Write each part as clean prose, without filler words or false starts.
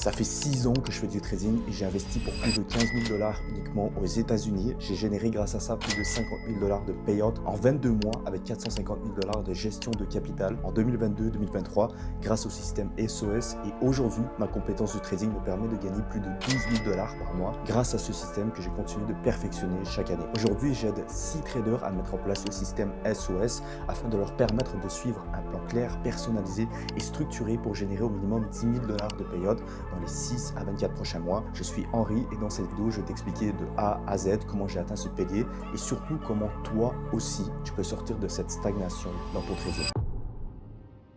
Ça fait 6 ans que je fais du trading et j'ai investi pour plus de 15 000 $ uniquement aux États-Unis. J'ai généré grâce à ça plus de 50 000 $ de payout en 22 mois avec 450 000 $ de gestion de capital en 2022-2023 grâce au système SOS. Et aujourd'hui, ma compétence de trading me permet de gagner plus de 12 000 $ par mois grâce à ce système que j'ai continué de perfectionner chaque année. Aujourd'hui, j'aide 6 traders à mettre en place le système SOS afin de leur permettre de suivre un plan clair, personnalisé et structuré pour générer au minimum 10 000 $ de payout dans les 6 à 24 prochains mois. Je suis Henri et dans cette vidéo, je vais t'expliquer de A à Z comment j'ai atteint ce palier et surtout comment toi aussi, tu peux sortir de cette stagnation dans ton trading.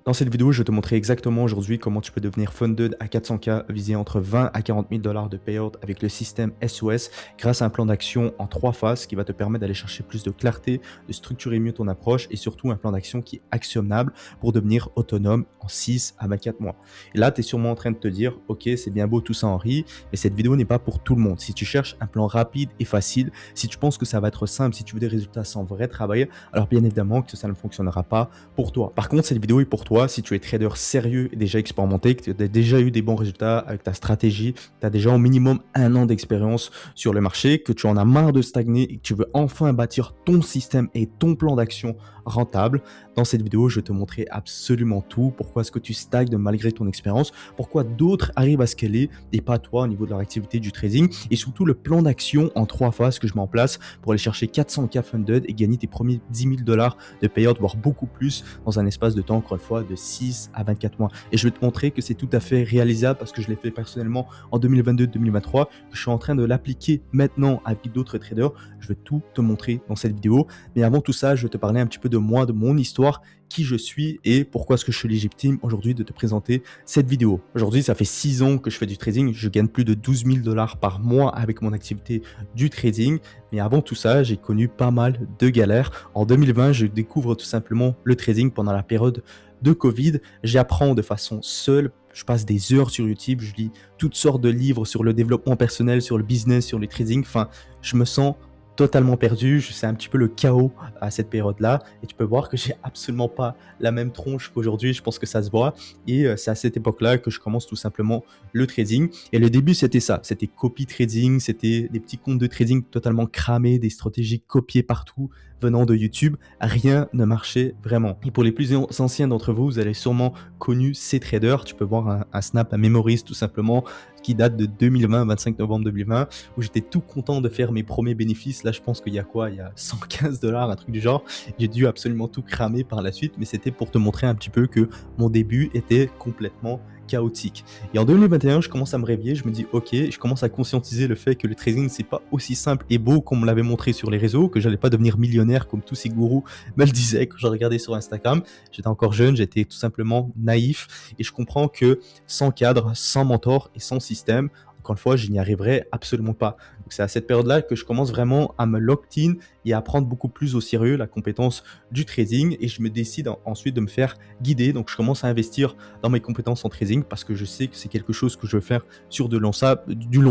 Dans cette vidéo, je vais te montrer exactement aujourd'hui comment tu peux devenir funded à 400K, viser entre 20 à 40 000 $ de payout avec le système SOS grâce à un plan d'action en 3 phases qui va te permettre d'aller chercher plus de clarté, de structurer mieux ton approche et surtout un plan d'action qui est actionnable pour devenir autonome en 6 à 24 mois. Et là, tu es sûrement en train de te dire, ok, c'est bien beau tout ça Henri, mais cette vidéo n'est pas pour tout le monde. Si tu cherches un plan rapide et facile, si tu penses que ça va être simple, si tu veux des résultats sans vrai travail, alors bien évidemment que ça ne fonctionnera pas pour toi. Par contre, cette vidéo est pour toi si tu es trader sérieux et déjà expérimenté, que tu as déjà eu des bons résultats avec ta stratégie, tu as déjà au minimum 1 an d'expérience sur le marché, que tu en as marre de stagner et que tu veux enfin bâtir ton système et ton plan d'action rentable. Dans cette vidéo, je vais te montrer absolument tout. Pourquoi est-ce que tu stagnes malgré ton expérience, pourquoi d'autres arrivent à scaler et pas toi au niveau de leur activité du trading, et surtout le plan d'action en 3 phases que je mets en place pour aller chercher 400K funded et gagner tes premiers 10 000 $ de payout, voire beaucoup plus dans un espace de temps, encore une fois, de 6 à 24 mois. Et je vais te montrer que c'est tout à fait réalisable parce que je l'ai fait personnellement en 2022-2023, que je suis en train de l'appliquer maintenant avec d'autres traders. Je vais tout te montrer dans cette vidéo. Mais avant tout ça, je vais te parler un petit peu de moi, de mon histoire, qui je suis et pourquoi est-ce que je suis légitime aujourd'hui de te présenter cette vidéo. Aujourd'hui, ça fait 6 ans que je fais du trading. Je gagne plus de 12 000 $ par mois avec mon activité du trading. Mais avant tout ça, j'ai connu pas mal de galères. En 2020, je découvre tout simplement le trading pendant la période de Covid. J'apprends de façon seule. Je passe des heures sur YouTube. Je lis toutes sortes de livres sur le développement personnel, sur le business, sur le trading. Enfin, je me sens totalement perdu, c'est un petit peu le chaos à cette période-là et tu peux voir que j'ai absolument pas la même tronche qu'aujourd'hui, je pense que ça se voit et c'est à cette époque-là que je commence tout simplement le trading. Et le début c'était ça, c'était copy trading, c'était des petits comptes de trading totalement cramés, des stratégies copiées partout venant de YouTube, rien ne marchait vraiment. Et pour les plus anciens d'entre vous, vous avez sûrement connu ces traders, tu peux voir un snap, un memories tout simplement, qui date de 2020, 25 novembre 2020, où j'étais tout content de faire mes premiers bénéfices. Là, je pense qu'il y a quoi? Il y a 115 $, un truc du genre. J'ai dû absolument tout cramer par la suite, mais c'était pour te montrer un petit peu que mon début était complètement chaotique. Et en 2021, je commence à me réveiller, je me dis ok, je commence à conscientiser le fait que le trading c'est pas aussi simple et beau qu'on me l'avait montré sur les réseaux, que j'allais pas devenir millionnaire comme tous ces gourous me le disaient quand je regardais sur Instagram. J'étais encore jeune, j'étais tout simplement naïf et je comprends que sans cadre, sans mentor et sans système, encore une fois, je n'y arriverai absolument pas. Donc c'est à cette période-là que je commence vraiment à me lock-in et à prendre beaucoup plus au sérieux la compétence du trading et je me décide ensuite de me faire guider. Donc je commence à investir dans mes compétences en trading parce que je sais que c'est quelque chose que je veux faire sur du long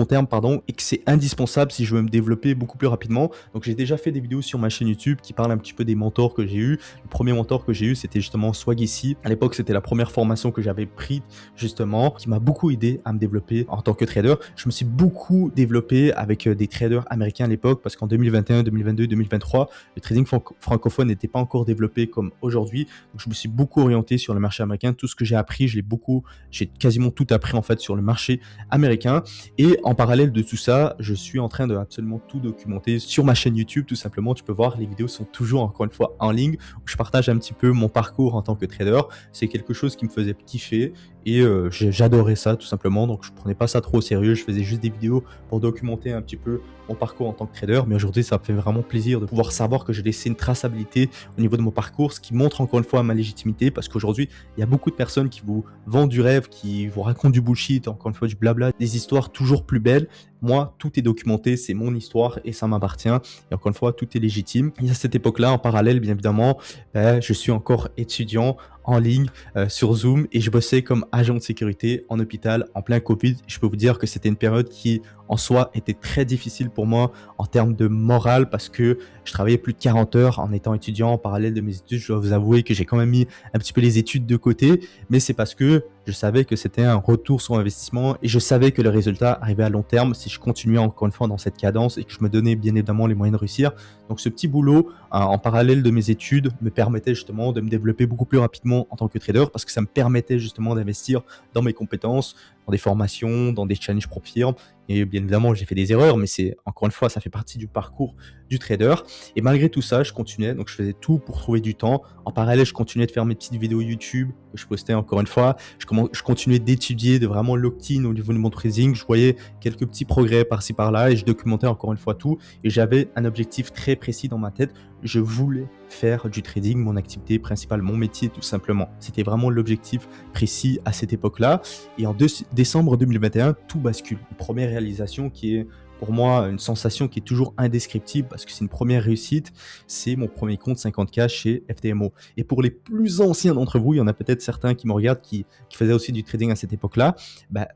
terme et que c'est indispensable si je veux me développer beaucoup plus rapidement. Donc j'ai déjà fait des vidéos sur ma chaîne YouTube qui parlent un petit peu des mentors que j'ai eu. Le premier mentor que j'ai eu, c'était justement Swagissi. À l'époque, c'était la première formation que j'avais prise justement, qui m'a beaucoup aidé à me développer en tant que trader. Je me suis beaucoup développé avec des traders américains à l'époque parce qu'en 2021, 2022, 2023, le trading francophone n'était pas encore développé comme aujourd'hui. Donc je me suis beaucoup orienté sur le marché américain. Tout ce que j'ai appris, j'ai quasiment tout appris en fait sur le marché américain. Et en parallèle de tout ça, je suis en train de absolument tout documenter sur ma chaîne YouTube. Tout simplement, tu peux voir, les vidéos sont toujours encore une fois en ligne où je partage un petit peu mon parcours en tant que trader. C'est quelque chose qui me faisait kiffer et j'adorais ça tout simplement. Donc je prenais pas ça trop au sérieux. Je faisais juste des vidéos pour documenter un petit peu mon parcours en tant que trader, mais aujourd'hui ça me fait vraiment plaisir de pouvoir savoir que j'ai laissé une traçabilité au niveau de mon parcours, ce qui montre encore une fois ma légitimité, parce qu'aujourd'hui il y a beaucoup de personnes qui vous vendent du rêve, qui vous racontent du bullshit, encore une fois du blabla, des histoires toujours plus belles. Moi, tout est documenté, c'est mon histoire et ça m'appartient. Et encore une fois, tout est légitime. Et à cette époque-là, en parallèle, bien évidemment, je suis encore étudiant en ligne sur Zoom et je bossais comme agent de sécurité en hôpital en plein Covid. Je peux vous dire que c'était une période qui, en soi, était très difficile pour moi en termes de morale parce que je travaillais plus de 40 heures en étant étudiant en parallèle de mes études. Je dois vous avouer que j'ai quand même mis un petit peu les études de côté, mais c'est parce que Je savais que c'était un retour sur investissement et je savais que le résultat arrivait à long terme si je continuais encore une fois dans cette cadence et que je me donnais bien évidemment les moyens de réussir. Donc ce petit boulot en parallèle de mes études me permettait justement de me développer beaucoup plus rapidement en tant que trader parce que ça me permettait justement d'investir dans mes compétences, dans des formations, dans des challenges propres firmes. Et bien évidemment, j'ai fait des erreurs, mais c'est encore une fois, ça fait partie du parcours du trader. Et malgré tout ça, je continuais. Donc, je faisais tout pour trouver du temps. En parallèle, je continuais de faire mes petites vidéos YouTube que je postais encore une fois. Je continuais d'étudier, de vraiment l'opt-in au niveau de mon trading. Je voyais quelques petits progrès par-ci par-là et je documentais encore une fois tout. Et j'avais un objectif très précis dans ma tête. Je voulais faire du trading mon activité principale, mon métier tout simplement. C'était vraiment l'objectif précis à cette époque-là. Et en décembre 2021, tout bascule. Une première réalisation qui est pour moi une sensation qui est toujours indescriptible parce que c'est une première réussite, c'est mon premier compte 50K chez FTMO. Et pour les plus anciens d'entre vous, il y en a peut-être certains qui me regardent qui faisaient aussi du trading à cette époque-là,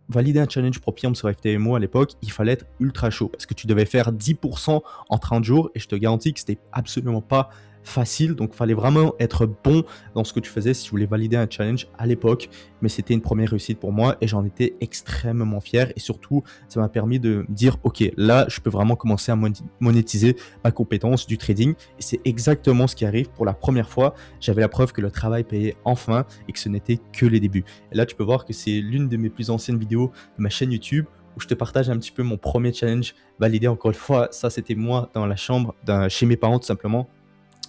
valider un challenge pro firme sur FTMO à l'époque, il fallait être ultra chaud parce que tu devais faire 10% en 30 jours et je te garantis que c'était absolument pas facile, donc il fallait vraiment être bon dans ce que tu faisais si tu voulais valider un challenge à l'époque, mais c'était une première réussite pour moi et j'en étais extrêmement fier et surtout ça m'a permis de me dire ok, là je peux vraiment commencer à monétiser ma compétence du trading et c'est exactement ce qui arrive. Pour la première fois, j'avais la preuve que le travail payait enfin et que ce n'était que les débuts. Et là tu peux voir que c'est l'une de mes plus anciennes vidéos de ma chaîne YouTube où je te partage un petit peu mon premier challenge validé. Encore une fois, ça c'était moi dans la chambre chez mes parents tout simplement,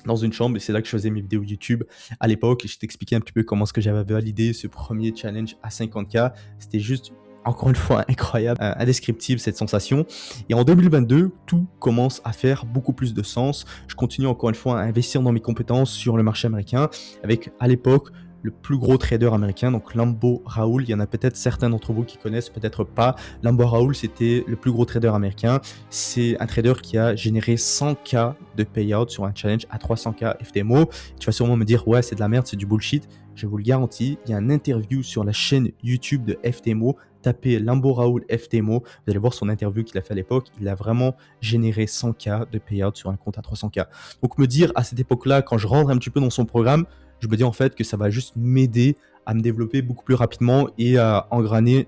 dans une chambre, et c'est là que je faisais mes vidéos YouTube à l'époque et je t'expliquais un petit peu comment est-ce que j'avais validé ce premier challenge à 50K. C'était juste, encore une fois, incroyable, indescriptible cette sensation. Et en 2022, tout commence à faire beaucoup plus de sens. Je continue encore une fois à investir dans mes compétences sur le marché américain avec, à l'époque, le plus gros trader américain, donc Lambo Raoul. Il y en a peut-être certains d'entre vous qui connaissent, peut-être pas. Lambo Raoul, c'était le plus gros trader américain. C'est un trader qui a généré 100K de payout sur un challenge à 300K FTMO. Tu vas sûrement me dire, ouais, c'est de la merde, c'est du bullshit. Je vous le garantis, il y a une interview sur la chaîne YouTube de FTMO. Tapez Lambo Raoul FTMO, vous allez voir son interview qu'il a fait à l'époque. Il a vraiment généré 100K de payout sur un compte à 300K. Donc me dire à cette époque-là, quand je rentre un petit peu dans son programme, je me dis en fait que ça va juste m'aider à me développer beaucoup plus rapidement et à engranger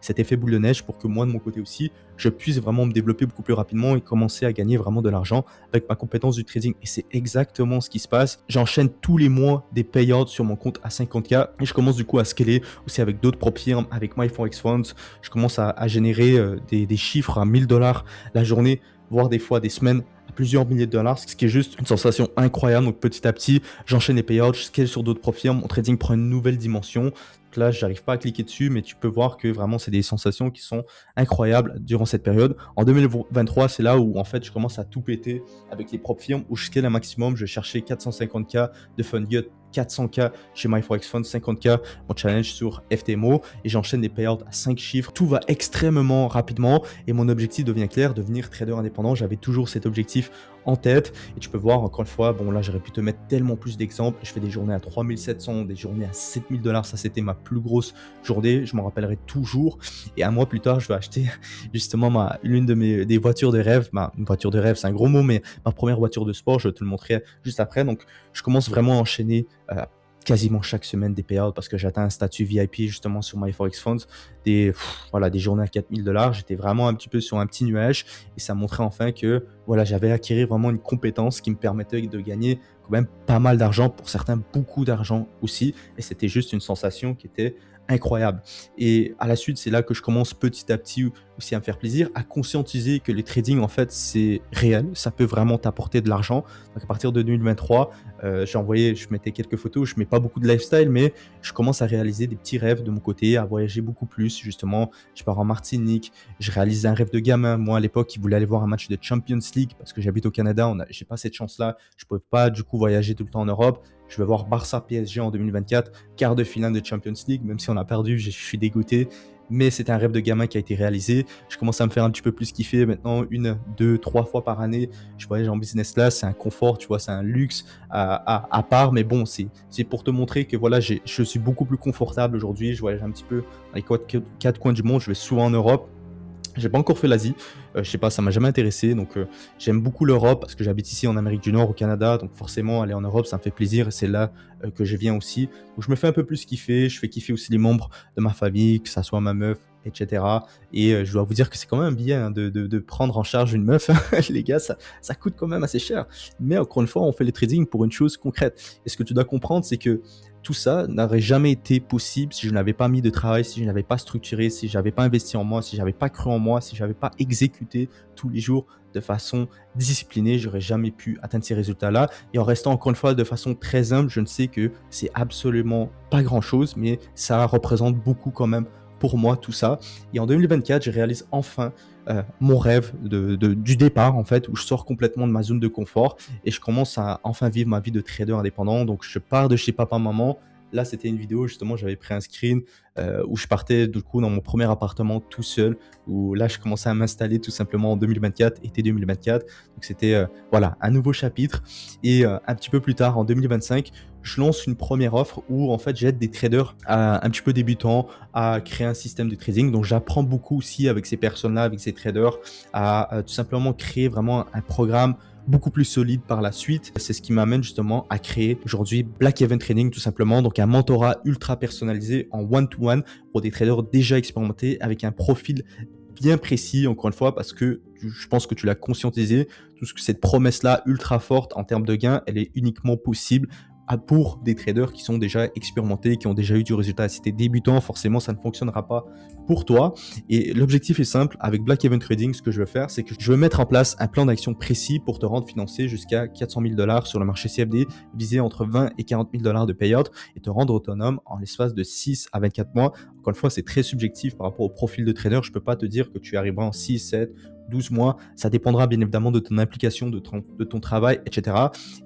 cet effet boule de neige pour que moi de mon côté aussi, je puisse vraiment me développer beaucoup plus rapidement et commencer à gagner vraiment de l'argent avec ma compétence du trading. Et c'est exactement ce qui se passe. J'enchaîne tous les mois des payouts sur mon compte à 50K et je commence du coup à scaler aussi avec d'autres propres firmes, avec MyForexFunds. Je commence à générer des chiffres à 1000 $ la journée, voire des fois des semaines à plusieurs milliers de dollars, ce qui est juste une sensation incroyable. Donc petit à petit, j'enchaîne les payouts, je scale sur d'autres propres firmes, mon trading prend une nouvelle dimension. Donc là, j'arrive pas à cliquer dessus, mais tu peux voir que vraiment, c'est des sensations qui sont incroyables durant cette période. En 2023, c'est là où en fait, je commence à tout péter avec les propres firmes, où je scale un maximum. Je cherchais 450K de FundGut, 400K chez MyForexFunds, 50K mon challenge sur FTMO et j'enchaîne des payouts à 5 chiffres. Tout va extrêmement rapidement et mon objectif devient clair, devenir trader indépendant. J'avais toujours cet objectif en tête et tu peux voir encore une fois, bon là j'aurais pu te mettre tellement plus d'exemples. Je fais des journées à 3700, des journées à 7000 $, ça c'était ma plus grosse journée, je m'en rappellerai toujours. Et un mois plus tard, je vais acheter justement l'une de des voitures de rêve, une voiture de rêve c'est un gros mot, mais ma première voiture de sport, je vais te le montrer juste après. Donc je commence vraiment à enchaîner quasiment chaque semaine des payouts parce que j'atteins un statut VIP justement sur MyForexFunds, des journées à 4000 $. J'étais vraiment un petit peu sur un petit nuage et ça montrait enfin que voilà, j'avais acquis vraiment une compétence qui me permettait de gagner quand même pas mal d'argent, pour certains beaucoup d'argent aussi, et c'était juste une sensation qui était incroyable. Et à la suite, c'est là que je commence petit à petit aussi à me faire plaisir, à conscientiser que les trading en fait c'est réel, ça peut vraiment t'apporter de l'argent. Donc à partir de 2023, je mettais quelques photos, je mets pas beaucoup de lifestyle, mais je commence à réaliser des petits rêves de mon côté, à voyager beaucoup plus. Justement, je pars en Martinique, je réalise un rêve de gamin. Moi à l'époque, il voulait aller voir un match de Champions League parce que j'habite au Canada, j'ai pas cette chance-là, je pouvais pas du coup voyager tout le temps en Europe. Je vais voir Barça PSG en 2024, quart de finale de Champions League, même si on a perdu, je suis dégoûté. Mais c'était un rêve de gamin qui a été réalisé. Je commence à me faire un petit peu plus kiffer maintenant, 1, 2, 3 fois par année. Je voyage en business class, c'est un confort, tu vois, c'est un luxe à part. Mais bon, c'est pour te montrer que voilà, je suis beaucoup plus confortable aujourd'hui. Je voyage un petit peu dans les quatre coins du monde, je vais souvent en Europe. J'ai pas encore fait l'Asie, je sais pas, ça m'a jamais intéressé, donc j'aime beaucoup l'Europe parce que j'habite ici en Amérique du Nord, au Canada, donc forcément aller en Europe, ça me fait plaisir et c'est là que je viens aussi. Donc je me fais un peu plus kiffer, je fais kiffer aussi les membres de ma famille, que ça soit ma meuf, etc. Et je dois vous dire que c'est quand même bien hein, de prendre en charge une meuf, hein. Les gars, ça coûte quand même assez cher. Mais encore une fois, on fait le trading pour une chose concrète. Et ce que tu dois comprendre, c'est que tout ça n'aurait jamais été possible si je n'avais pas mis de travail, si je n'avais pas structuré, si je n'avais pas investi en moi, si je n'avais pas cru en moi, si je n'avais pas exécuté tous les jours de façon disciplinée, j'aurais jamais pu atteindre ces résultats-là. Et en restant encore une fois de façon très humble, je ne sais que c'est absolument pas grand-chose, mais ça représente beaucoup quand même pour moi tout ça. Et en 2024, je réalise enfin mon rêve du départ en fait, où je sors complètement de ma zone de confort et je commence à enfin vivre ma vie de trader indépendant. Donc je pars de chez papa-maman. Là, c'était une vidéo, justement, j'avais pris un screen où je partais du coup dans mon premier appartement tout seul, où là, je commençais à m'installer tout simplement en 2024, été 2024. Donc c'était voilà, un nouveau chapitre. Et un petit peu plus tard, en 2025, je lance une première offre où en fait j'aide des traders un petit peu débutants à créer un système de trading. Donc j'apprends beaucoup aussi avec ces personnes-là, avec ces traders, à tout simplement créer vraiment un programme beaucoup plus solide par la suite. C'est ce qui m'amène justement à créer aujourd'hui Black Event Trading tout simplement, donc un mentorat ultra personnalisé en one-to-one pour des traders déjà expérimentés avec un profil bien précis, encore une fois, parce que je pense que tu l'as conscientisé, tout ce que cette promesse-là ultra forte en termes de gains, elle est uniquement possible pour des traders qui sont déjà expérimentés, qui ont déjà eu du résultat. Si tu es débutant, forcément, ça ne fonctionnera pas pour toi. Et l'objectif est simple. Avec Black Event Trading, ce que je veux faire, c'est que je veux mettre en place un plan d'action précis pour te rendre financé jusqu'à 400 000 $ sur le marché CFD, viser entre 20 et 40 000 $ de payout et te rendre autonome en l'espace de 6 à 24 mois. Encore une fois, c'est très subjectif par rapport au profil de trader. Je ne peux pas te dire que tu arriveras en 6, 7, 12 mois, ça dépendra bien évidemment de ton implication, de ton travail, etc.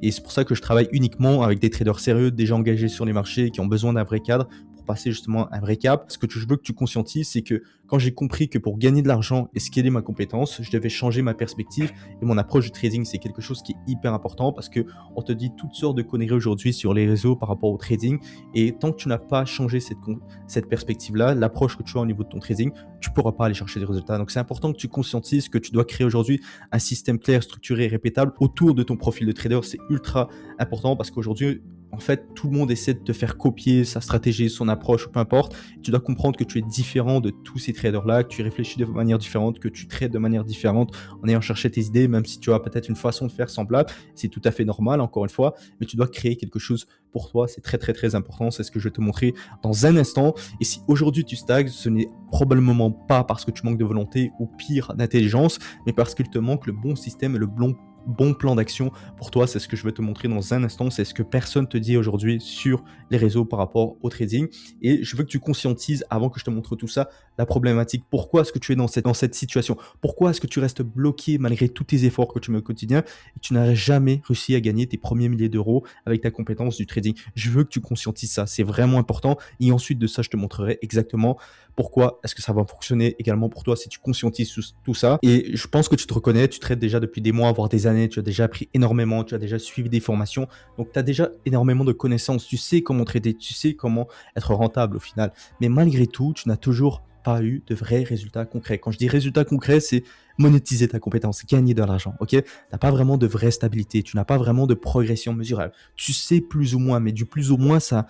Et c'est pour ça que je travaille uniquement avec des traders sérieux, déjà engagés sur les marchés, qui ont besoin d'un vrai cadre pour passer justement un vrai cap. Ce que je veux que tu conscientises, c'est que quand j'ai compris que pour gagner de l'argent et scaler ma compétence, je devais changer ma perspective et mon approche du trading, c'est quelque chose qui est hyper important parce que on te dit toutes sortes de conneries aujourd'hui sur les réseaux par rapport au trading et tant que tu n'as pas changé cette perspective-là, l'approche que tu as au niveau de ton trading, tu ne pourras pas aller chercher des résultats. Donc c'est important que tu conscientises que tu dois créer aujourd'hui un système clair, structuré et répétable autour de ton profil de trader. C'est ultra important parce qu'aujourd'hui, en fait, tout le monde essaie de te faire copier sa stratégie, son approche, peu importe. Tu dois comprendre que tu es différent de tous ces traders-là, que tu réfléchis de manière différente, que tu trades de manière différente en ayant cherché tes idées, même si tu as peut-être une façon de faire semblable. C'est tout à fait normal, encore une fois, mais tu dois créer quelque chose pour toi. C'est très, très, très important. C'est ce que je vais te montrer dans un instant. Et si aujourd'hui tu stagnes, ce n'est probablement pas parce que tu manques de volonté ou pire d'intelligence, mais parce qu'il te manque le bon système et le bon plan d'action pour toi. C'est ce que je vais te montrer dans un instant. C'est ce que personne te dit aujourd'hui sur les réseaux par rapport au trading. Et je veux que tu conscientises, avant que je te montre tout ça, la problématique. Pourquoi est-ce que tu es dans cette situation? Pourquoi est-ce que tu restes bloqué malgré tous tes efforts que tu mets au quotidien et tu n'as jamais réussi à gagner tes premiers milliers d'euros avec ta compétence du trading? Je veux que tu conscientises ça. C'est vraiment important. Et ensuite de ça, je te montrerai exactement pourquoi est-ce que ça va fonctionner également pour toi si tu conscientises tout ça. Et je pense que tu te reconnais, tu traites déjà depuis des mois, voire des années, tu as déjà appris énormément, tu as déjà suivi des formations, donc tu as déjà énormément de connaissances, tu sais comment trader, tu sais comment être rentable au final. Mais malgré tout, tu n'as toujours pas eu de vrais résultats concrets. Quand je dis résultats concrets, c'est monétiser ta compétence, gagner de l'argent, ok? Tu n'as pas vraiment de vraie stabilité, tu n'as pas vraiment de progression mesurable. Tu sais plus ou moins, mais du plus ou moins, ça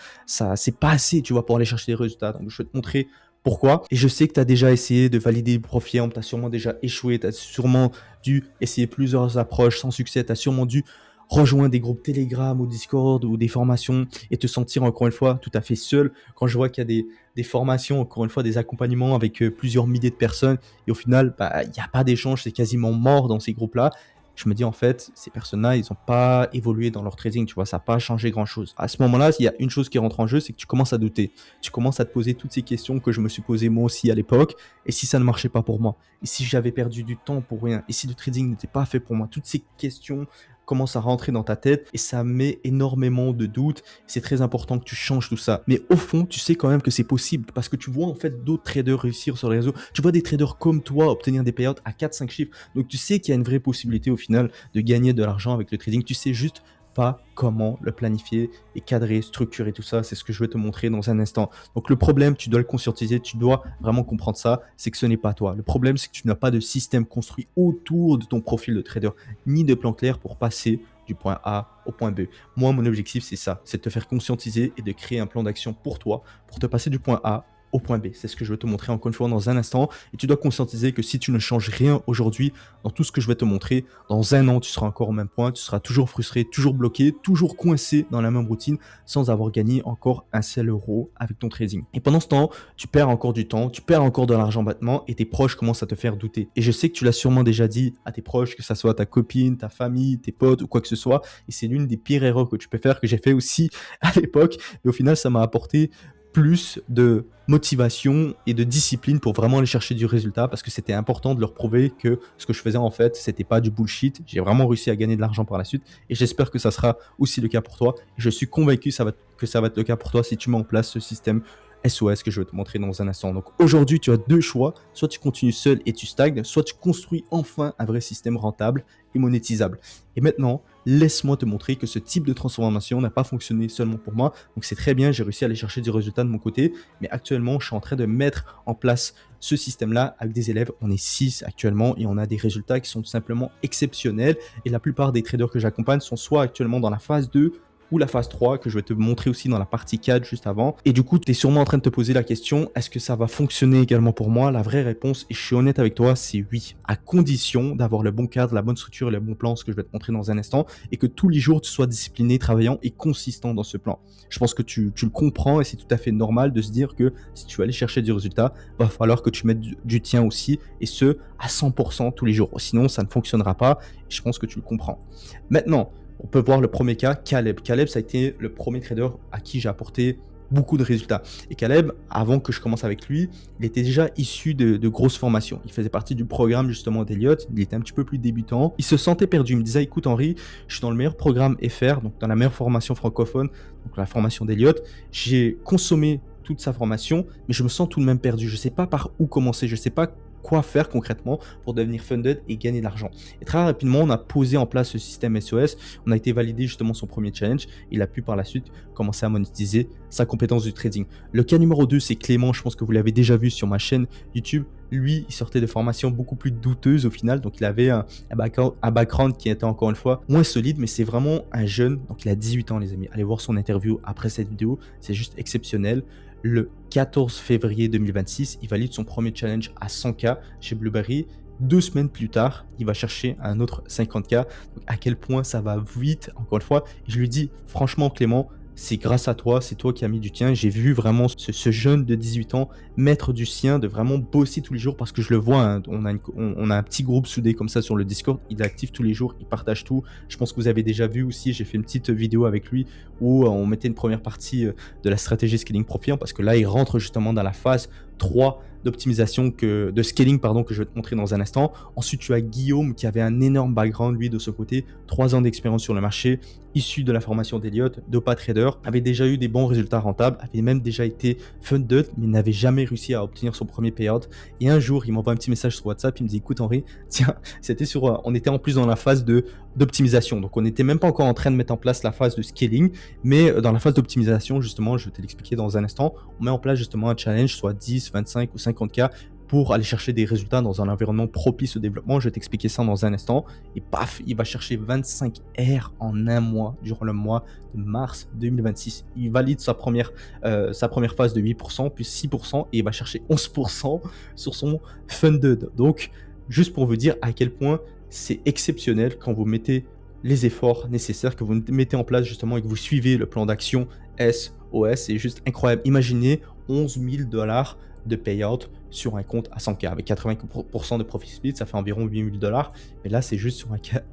c'est pas assez, tu vois, pour aller chercher des résultats. Donc je vais te montrer pourquoi. Et je sais que tu as déjà essayé de valider le Profirm, tu as sûrement déjà échoué, tu as sûrement dû essayer plusieurs approches sans succès, tu as sûrement dû rejoindre des groupes Telegram ou Discord ou des formations et te sentir encore une fois tout à fait seul. Quand je vois qu'il y a des formations, encore une fois des accompagnements avec plusieurs milliers de personnes et au final, il n'y a pas d'échange, c'est quasiment mort dans ces groupes-là. Je me dis en fait, ces personnes-là, ils n'ont pas évolué dans leur trading, tu vois, ça n'a pas changé grand-chose. À ce moment-là, il y a une chose qui rentre en jeu, c'est que tu commences à douter. Tu commences à te poser toutes ces questions que je me suis posées moi aussi à l'époque. Et si ça ne marchait pas pour moi? Et si j'avais perdu du temps pour rien? Et si le trading n'était pas fait pour moi? Toutes ces questions commencent à rentrer dans ta tête et ça met énormément de doutes. C'est très important que tu changes tout ça. Mais au fond, tu sais quand même que c'est possible parce que tu vois en fait d'autres traders réussir sur les réseaux. Tu vois des traders comme toi obtenir des payouts à 4-5 chiffres. Donc tu sais qu'il y a une vraie possibilité au final de gagner de l'argent avec le trading. Tu sais juste pas comment le planifier et cadrer, structurer tout ça. C'est ce que je vais te montrer dans un instant. Donc le problème, tu dois le conscientiser, tu dois vraiment comprendre ça, c'est que ce n'est pas toi. Le problème, c'est que tu n'as pas de système construit autour de ton profil de trader, ni de plan clair pour passer du point A au point B. Moi, mon objectif, c'est ça, c'est de te faire conscientiser et de créer un plan d'action pour toi, pour te passer du point A au point B. C'est ce que je vais te montrer encore une fois dans un instant. Et tu dois conscientiser que si tu ne changes rien aujourd'hui dans tout ce que je vais te montrer, dans un an, tu seras encore au même point, tu seras toujours frustré, toujours bloqué, toujours coincé dans la même routine sans avoir gagné encore un seul euro avec ton trading. Et pendant ce temps, tu perds encore du temps, tu perds encore de l'argent bêtement et tes proches commencent à te faire douter. Et je sais que tu l'as sûrement déjà dit à tes proches, que ça soit ta copine, ta famille, tes potes ou quoi que ce soit. Et c'est l'une des pires erreurs que tu peux faire, que j'ai fait aussi à l'époque. Mais au final, ça m'a apporté plus de motivation et de discipline pour vraiment aller chercher du résultat, parce que c'était important de leur prouver que ce que je faisais en fait, c'était pas du bullshit. J'ai vraiment réussi à gagner de l'argent par la suite et j'espère que ça sera aussi le cas pour toi. Et je suis convaincu que ça va être le cas pour toi si tu mets en place ce système SOS que je vais te montrer dans un instant. Donc aujourd'hui, tu as deux choix. Soit tu continues seul et tu stagnes, soit tu construis enfin un vrai système rentable et monétisable. Et maintenant, laisse-moi te montrer que ce type de transformation n'a pas fonctionné seulement pour moi. Donc c'est très bien, j'ai réussi à aller chercher du résultat de mon côté. Mais actuellement, je suis en train de mettre en place ce système-là avec des élèves. On est 6 actuellement et on a des résultats qui sont tout simplement exceptionnels. Et la plupart des traders que j'accompagne sont soit actuellement dans la phase 2 ou la phase 3 que je vais te montrer aussi dans la partie 4 juste avant. Et du coup, tu es sûrement en train de te poser la question, est-ce que ça va fonctionner également pour moi? La vraie réponse, et je suis honnête avec toi, c'est oui, à condition d'avoir le bon cadre, la bonne structure et le bon plan, ce que je vais te montrer dans un instant, et que tous les jours tu sois discipliné, travaillant et consistant dans ce plan. Je pense que tu le comprends et c'est tout à fait normal de se dire que si tu veux aller chercher du résultat, va falloir que tu mettes du tien aussi, et ce, à 100% tous les jours. Sinon, ça ne fonctionnera pas, et je pense que tu le comprends. Maintenant, on peut voir le premier cas, Caleb. Caleb, ça a été le premier trader à qui j'ai apporté beaucoup de résultats. Et Caleb, avant que je commence avec lui, il était déjà issu de grosses formations. Il faisait partie du programme justement d'Elliott. Il était un petit peu plus débutant. Il se sentait perdu. Il me disait, écoute Henri, je suis dans le meilleur programme FR, donc dans la meilleure formation francophone, donc la formation d'Elliott. J'ai consommé toute sa formation, mais je me sens tout de même perdu. Je ne sais pas par où commencer. Je ne sais pas quoi faire concrètement pour devenir funded et gagner de l'argent. Et très rapidement, on a posé en place ce système SOS, on a été validé justement son premier challenge, il a pu par la suite commencer à monétiser sa compétence du trading. Le cas numéro 2, c'est Clément, je pense que vous l'avez déjà vu sur ma chaîne YouTube. Lui, il sortait de formations beaucoup plus douteuses au final, donc il avait un background qui était encore une fois moins solide, mais c'est vraiment un jeune, donc il a 18 ans les amis. Allez voir son interview après cette vidéo, c'est juste exceptionnel. Le 14 février 2026, il valide son premier challenge à 100K chez Blueberry. 2 semaines plus tard, il va chercher un autre 50K. Donc à quel point ça va vite, encore une fois. Et je lui dis, franchement Clément, c'est grâce à toi, c'est toi qui as mis du tien. J'ai vu vraiment ce jeune de 18 ans mettre du sien, de vraiment bosser tous les jours, parce que je le vois, hein, on a un petit groupe soudé comme ça sur le Discord, il est actif tous les jours, il partage tout. Je pense que vous avez déjà vu aussi, j'ai fait une petite vidéo avec lui où on mettait une première partie de la stratégie scaling profit, parce que là il rentre justement dans la phase 3 d'optimisation, de scaling pardon, que je vais te montrer dans un instant. Ensuite tu as Guillaume qui avait un énorme background lui de ce côté, 3 ans d'expérience sur le marché, issu de la formation d'Elliott, Dopa Trader, avait déjà eu des bons résultats rentables, avait même déjà été funded mais n'avait jamais réussi à obtenir son premier payout. Et un jour il m'envoie un petit message sur WhatsApp, il me dit écoute Henri, tiens, on était en plus dans la phase d'optimisation, donc on n'était même pas encore en train de mettre en place la phase de scaling, mais dans la phase d'optimisation justement, je vais te l'expliquer dans un instant, on met en place justement un challenge, soit 10, 25 ou 50K pour aller chercher des résultats dans un environnement propice au développement. Je vais t'expliquer ça dans un instant. Et paf, il va chercher 25 R en un mois, durant le mois de mars 2026. Il valide sa première phase de 8%, puis 6%, et il va chercher 11% sur son funded. Donc, juste pour vous dire à quel point c'est exceptionnel quand vous mettez les efforts nécessaires, que vous mettez en place justement et que vous suivez le plan d'action SOS. C'est juste incroyable. Imaginez 11 000 $ de payout sur un compte à 100K avec 80% de profit split, ça fait environ 8 000 $. Mais là, c'est juste sur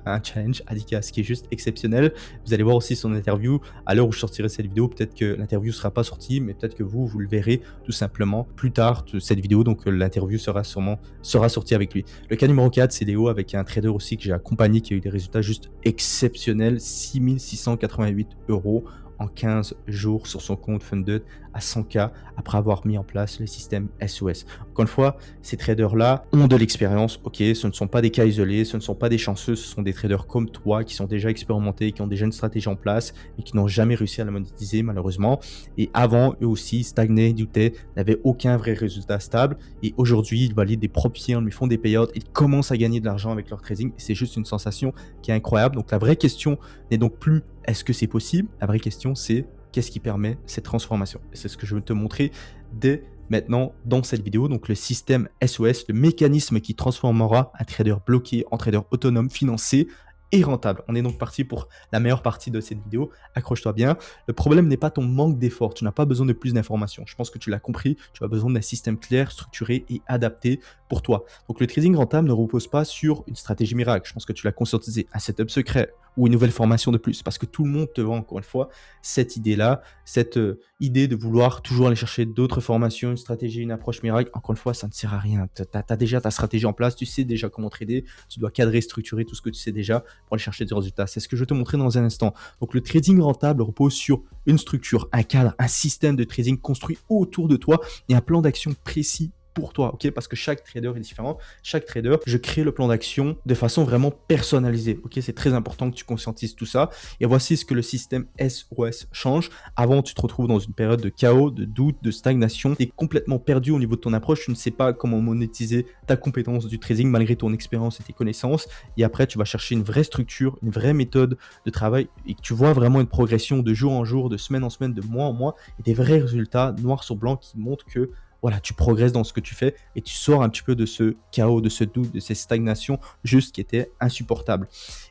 un challenge à 10K, ce qui est juste exceptionnel. Vous allez voir aussi son interview. À l'heure où je sortirai cette vidéo, peut-être que l'interview ne sera pas sortie, mais peut-être que vous le verrez tout simplement plus tard cette vidéo. Donc l'interview sera sortie avec lui. Le cas numéro 4, c'est Léo avec un trader aussi que j'ai accompagné qui a eu des résultats juste exceptionnels, 6 688 € en 15 jours sur son compte Funded à 100K après avoir mis en place le système SOS. Encore une fois, ces traders-là ont de l'expérience, ok, ce ne sont pas des cas isolés, ce ne sont pas des chanceux, ce sont des traders comme toi qui sont déjà expérimentés, qui ont déjà une stratégie en place, mais qui n'ont jamais réussi à la monétiser malheureusement. Et avant, eux aussi stagnaient, doutaient, n'avaient aucun vrai résultat stable. Et aujourd'hui, ils valident des prop firms, ils font des payouts, ils commencent à gagner de l'argent avec leur trading. Et c'est juste une sensation qui est incroyable. Donc la vraie question n'est donc plus est-ce que c'est possible? La vraie question c'est qu'est-ce qui permet cette transformation? Et c'est ce que je veux te montrer dès maintenant dans cette vidéo. Donc le système SOS, le mécanisme qui transformera un trader bloqué en trader autonome, financé et rentable. On est donc parti pour la meilleure partie de cette vidéo. Accroche-toi bien. Le problème n'est pas ton manque d'effort. Tu n'as pas besoin de plus d'informations. Je pense que tu l'as compris. Tu as besoin d'un système clair, structuré et adapté pour toi. Donc le trading rentable ne repose pas sur une stratégie miracle. Je pense que tu l'as conscientisé. Un setup secret ou une nouvelle formation de plus. Parce que tout le monde te vend encore une fois cette idée-là, cette idée de vouloir toujours aller chercher d'autres formations, une stratégie, une approche miracle. Encore une fois, ça ne sert à rien. Tu as déjà ta stratégie en place. Tu sais déjà comment trader. Tu dois cadrer, structurer tout ce que tu sais déjà pour aller chercher des résultats. C'est ce que je vais te montrer dans un instant. Donc le trading rentable repose sur une structure, un cadre, un système de trading construit autour de toi et un plan d'action précis pour toi, ok? Parce que chaque trader est différent. Chaque trader, je crée le plan d'action de façon vraiment personnalisée, ok? C'est très important que tu conscientises tout ça. Et voici ce que le système SOS change. Avant, tu te retrouves dans une période de chaos, de doute, de stagnation. Tu es complètement perdu au niveau de ton approche. Tu ne sais pas comment monétiser ta compétence du trading malgré ton expérience et tes connaissances. Et après, tu vas chercher une vraie structure, une vraie méthode de travail et que tu vois vraiment une progression de jour en jour, de semaine en semaine, de mois en mois et des vrais résultats noir sur blanc qui montrent que voilà, tu progresses dans ce que tu fais et tu sors un petit peu de ce chaos, de ce doute, de ces stagnations juste qui étaient insupportables.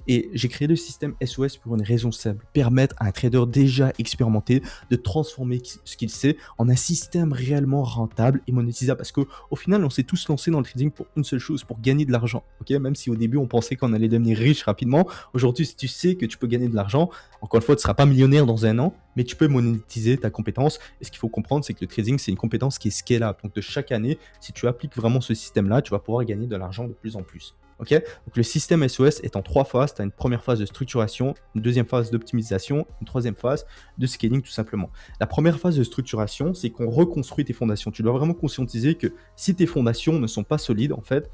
Et j'ai créé le système SOS pour une raison simple, permettre à un trader déjà expérimenté de transformer ce qu'il sait en un système réellement rentable et monétisable. Parce qu'au final, on s'est tous lancés dans le trading pour une seule chose, pour gagner de l'argent. Okay, même si au début, on pensait qu'on allait devenir riche rapidement, aujourd'hui, si tu sais que tu peux gagner de l'argent, encore une fois, tu ne seras pas millionnaire dans un an, mais tu peux monétiser ta compétence. Et ce qu'il faut comprendre, c'est que le trading, c'est une compétence qui est scalable. Donc de chaque année, si tu appliques vraiment ce système-là, tu vas pouvoir gagner de l'argent de plus en plus. Okay, donc le système SOS est en 3 phases. Tu as une première phase de structuration, une deuxième phase d'optimisation, une troisième phase de scaling tout simplement. La première phase de structuration, c'est qu'on reconstruit tes fondations. Tu dois vraiment conscientiser que si tes fondations ne sont pas solides, en fait,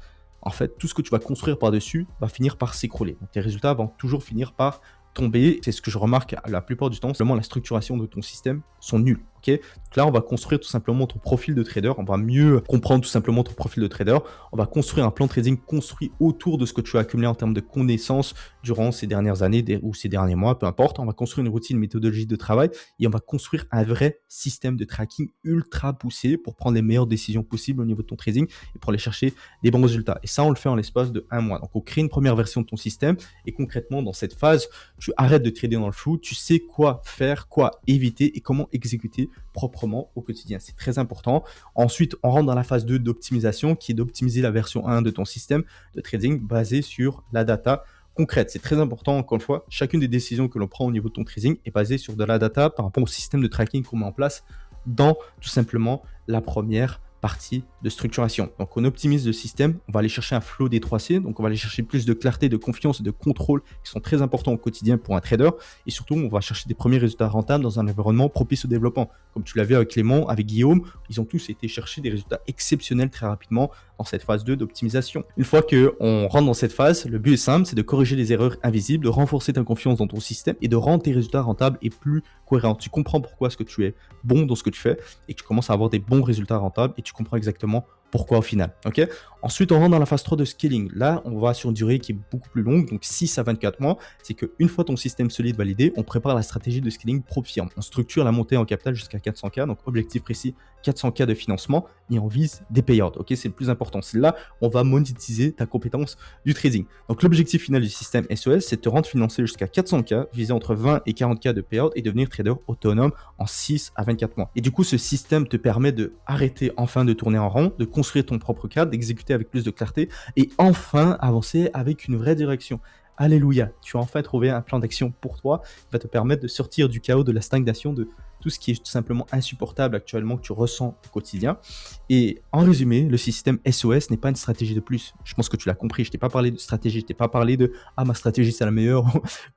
tout ce que tu vas construire par-dessus va finir par s'écrouler. Donc tes résultats vont toujours finir par tomber. C'est ce que je remarque la plupart du temps. Simplement, la structuration de ton système sont nuls. Okay, donc là, on va construire tout simplement ton profil de trader. On va mieux comprendre tout simplement ton profil de trader. On va construire un plan de trading construit autour de ce que tu as accumulé en termes de connaissances durant ces dernières années ou ces derniers mois, peu importe. On va construire une routine, une méthodologie de travail et on va construire un vrai système de tracking ultra poussé pour prendre les meilleures décisions possibles au niveau de ton trading et pour aller chercher des bons résultats. Et ça, on le fait en l'espace de 1 mois. Donc, on crée une première version de ton système et concrètement, dans cette phase, tu arrêtes de trader dans le flou. Tu sais quoi faire, quoi éviter et comment exécuter proprement au quotidien. C'est très important. Ensuite, on rentre dans la phase 2 d'optimisation qui est d'optimiser la version 1 de ton système de trading basé sur la data concrète. C'est très important, encore une fois, chacune des décisions que l'on prend au niveau de ton trading est basée sur de la data par rapport au système de tracking qu'on met en place dans tout simplement la première partie de structuration. Donc on optimise le système, on va aller chercher un flow des 3C, donc on va aller chercher plus de clarté, de confiance et de contrôle qui sont très importants au quotidien pour un trader et surtout on va chercher des premiers résultats rentables dans un environnement propice au développement. Comme tu l'as vu avec Clément, avec Guillaume, ils ont tous été chercher des résultats exceptionnels très rapidement dans cette phase 2 d'optimisation. Une fois qu'on rentre dans cette phase, le but est simple, c'est de corriger les erreurs invisibles, de renforcer ta confiance dans ton système et de rendre tes résultats rentables et plus cohérents. Tu comprends pourquoi est-ce que tu es bon dans ce que tu fais et que tu commences à avoir des bons résultats rentables et tu comprends exactement pourquoi au final. Okay, ensuite, on rentre dans la phase 3 de scaling. Là, on va sur une durée qui est beaucoup plus longue, donc 6 à 24 mois. C'est qu'une fois ton système solide validé, on prépare la stratégie de scaling pro firme. On structure la montée en capital jusqu'à 400K, donc objectif précis, 400K de financement et on vise des payouts. Ok, c'est le plus important. C'est là on va monétiser ta compétence du trading. Donc l'objectif final du système SOS, c'est de te rendre financé jusqu'à 400K, viser entre 20 et 40K de payouts et devenir trader autonome en 6 à 24 mois. Et du coup, ce système te permet de arrêter enfin de tourner en rond, de construire ton propre cadre, d'exécuter avec plus de clarté et enfin avancer avec une vraie direction. Alléluia, tu as enfin trouvé un plan d'action pour toi qui va te permettre de sortir du chaos, de la stagnation, de tout ce qui est tout simplement insupportable actuellement que tu ressens au quotidien. Et en résumé, le système SOS n'est pas une stratégie de plus. Je pense que tu l'as compris. Je t'ai pas parlé de stratégie, je t'ai pas parlé de ah ma stratégie c'est la meilleure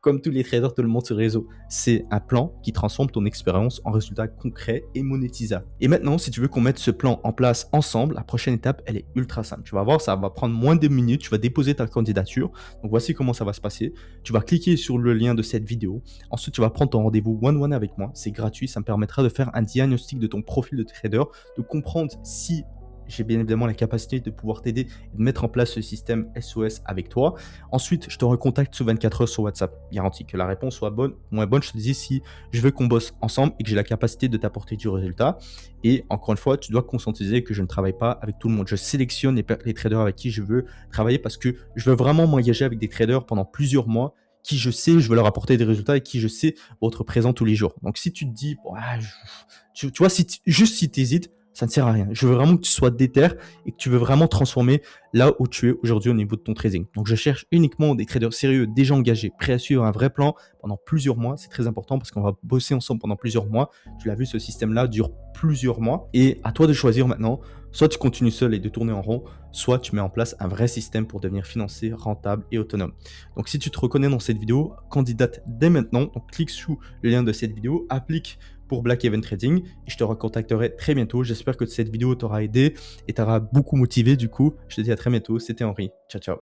comme tous les traders te le montrent sur le réseau. C'est un plan qui transforme ton expérience en résultats concrets et monétisables. Et maintenant, si tu veux qu'on mette ce plan en place ensemble, la prochaine étape, elle est ultra simple. Tu vas voir, ça va prendre moins de minutes. Tu vas déposer ta candidature. Donc voici comment ça va se passer. Tu vas cliquer sur le lien de cette vidéo. Ensuite, tu vas prendre ton rendez-vous one-one avec moi. C'est gratuit. Ça me permettra de faire un diagnostic de ton profil de trader, de comprendre si j'ai bien évidemment la capacité de pouvoir t'aider et de mettre en place ce système SOS avec toi. Ensuite, je te recontacte sous 24 heures sur WhatsApp. Garantie que la réponse soit bonne ou moins bonne. Je te dis si je veux qu'on bosse ensemble et que j'ai la capacité de t'apporter du résultat. Et encore une fois, tu dois conscientiser que je ne travaille pas avec tout le monde. Je sélectionne les traders avec qui je veux travailler parce que je veux vraiment m'engager avec des traders pendant plusieurs mois qui je sais, je veux leur apporter des résultats et qui je sais vont être présents tous les jours. Donc si tu te dis, tu vois, juste si tu hésites, ça ne sert à rien. Je veux vraiment que tu sois déter et que tu veux vraiment transformer là où tu es aujourd'hui au niveau de ton trading. Donc, je cherche uniquement des traders sérieux, déjà engagés, prêts à suivre un vrai plan pendant plusieurs mois. C'est très important parce qu'on va bosser ensemble pendant plusieurs mois. Tu l'as vu, ce système-là dure plusieurs mois. Et à toi de choisir maintenant, soit tu continues seul et de tourner en rond, soit tu mets en place un vrai système pour devenir financier, rentable et autonome. Donc, si tu te reconnais dans cette vidéo, candidate dès maintenant. Donc, clique sous le lien de cette vidéo, applique pour Black Event Trading et je te recontacterai très bientôt. J'espère que cette vidéo t'aura aidé et t'aura beaucoup motivé du coup. Je te dis à très bientôt. C'était Henri. Ciao, ciao.